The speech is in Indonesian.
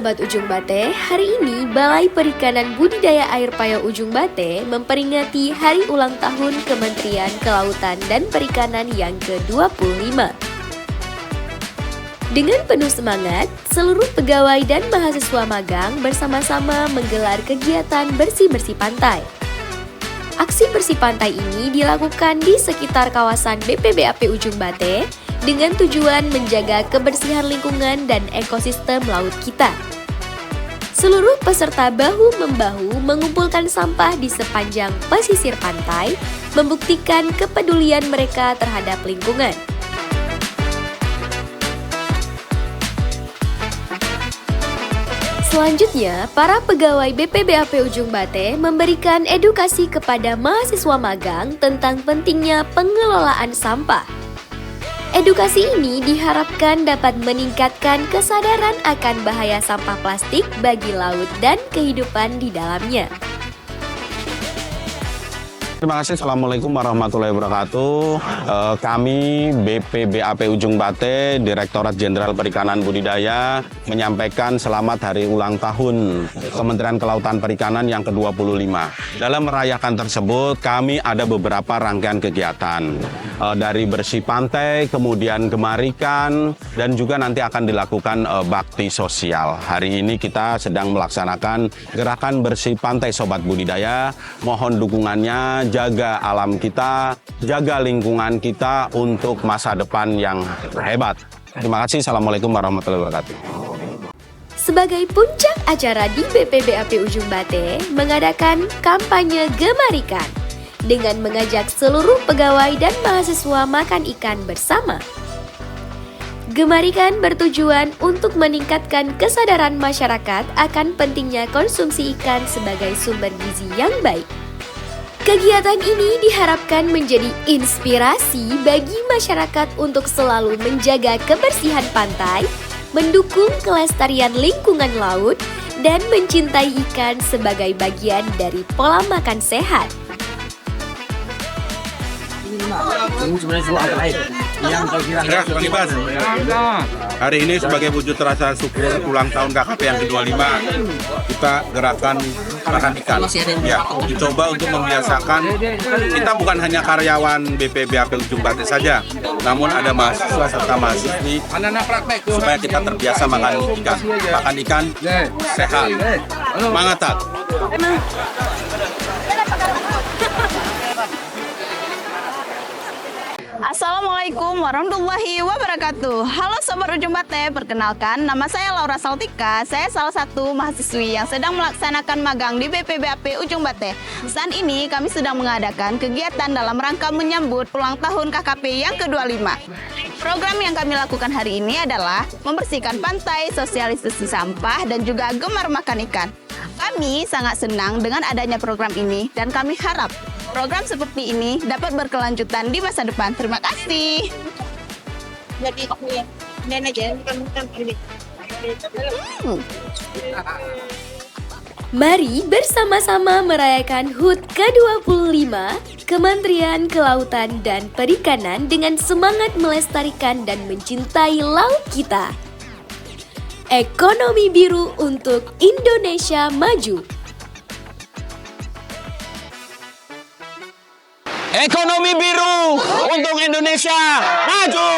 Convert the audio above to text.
Sobat Ujung Bate, hari ini Balai Perikanan Budidaya Air Payau Ujung Bate memperingati Hari Ulang Tahun Kementerian Kelautan dan Perikanan yang ke-25. Dengan penuh semangat, seluruh pegawai dan mahasiswa magang bersama-sama menggelar kegiatan bersih-bersih pantai. Aksi bersih pantai ini dilakukan di sekitar kawasan BPBAP Ujung Bate dengan tujuan menjaga kebersihan lingkungan dan ekosistem laut kita. Seluruh peserta bahu-membahu mengumpulkan sampah di sepanjang pesisir pantai, membuktikan kepedulian mereka terhadap lingkungan. Selanjutnya, para pegawai BPBAP Ujung Bate memberikan edukasi kepada mahasiswa magang tentang pentingnya pengelolaan sampah. Edukasi ini diharapkan dapat meningkatkan kesadaran akan bahaya sampah plastik bagi laut dan kehidupan di dalamnya. Terima kasih. Assalamualaikum warahmatullahi wabarakatuh. Kami BPBAP Ujung Bate, Direktorat Jenderal Perikanan Budidaya, menyampaikan selamat hari ulang tahun Kementerian Kelautan Perikanan yang ke-25. Dalam merayakan tersebut, kami ada beberapa rangkaian kegiatan. Dari bersih pantai, kemudian gemarikan, dan juga nanti akan dilakukan bakti sosial. Hari ini kita sedang melaksanakan gerakan bersih pantai Sobat Budidaya. Mohon dukungannya, jaga alam kita, jaga lingkungan kita untuk masa depan yang hebat. Terima kasih. Assalamualaikum warahmatullahi wabarakatuh. Sebagai puncak acara di BPBAP Ujung Bate mengadakan kampanye Gemarikan dengan mengajak seluruh pegawai dan mahasiswa makan ikan bersama. Gemarikan bertujuan untuk meningkatkan kesadaran masyarakat akan pentingnya konsumsi ikan sebagai sumber gizi yang baik. Kegiatan ini diharapkan menjadi inspirasi bagi masyarakat untuk selalu menjaga kebersihan pantai, mendukung kelestarian lingkungan laut, dan mencintai ikan sebagai bagian dari pola makan sehat. Hari ini sebagai wujud rasa syukur ulang tahun KKP yang ke-25, kita gerakan makan ikan. Ya, dicoba untuk membiasakan, kita bukan hanya karyawan BPBAP Ujung Bate saja, namun ada mahasiswa serta mahasiswi supaya kita terbiasa makan ikan. Makan ikan sehat. Semangat, Tat. Assalamualaikum warahmatullahi wabarakatuh. Halo Sobat Ujung Bate, perkenalkan nama saya Laura Saltika. Saya salah satu mahasiswi yang sedang melaksanakan magang di BPBAP Ujung Bate. Saat ini kami sedang mengadakan kegiatan dalam rangka menyambut ulang tahun KKP yang ke-25. Program yang kami lakukan hari ini adalah membersihkan pantai, sosialisasi sampah, dan juga gemar makan ikan. Kami sangat senang dengan adanya program ini dan kami harap program seperti ini dapat berkelanjutan di masa depan. Terima kasih. Mari bersama-sama merayakan HUT ke-25 Kementerian Kelautan dan Perikanan dengan semangat melestarikan dan mencintai laut kita. Ekonomi biru untuk Indonesia maju. Ekonomi biru untuk Indonesia maju.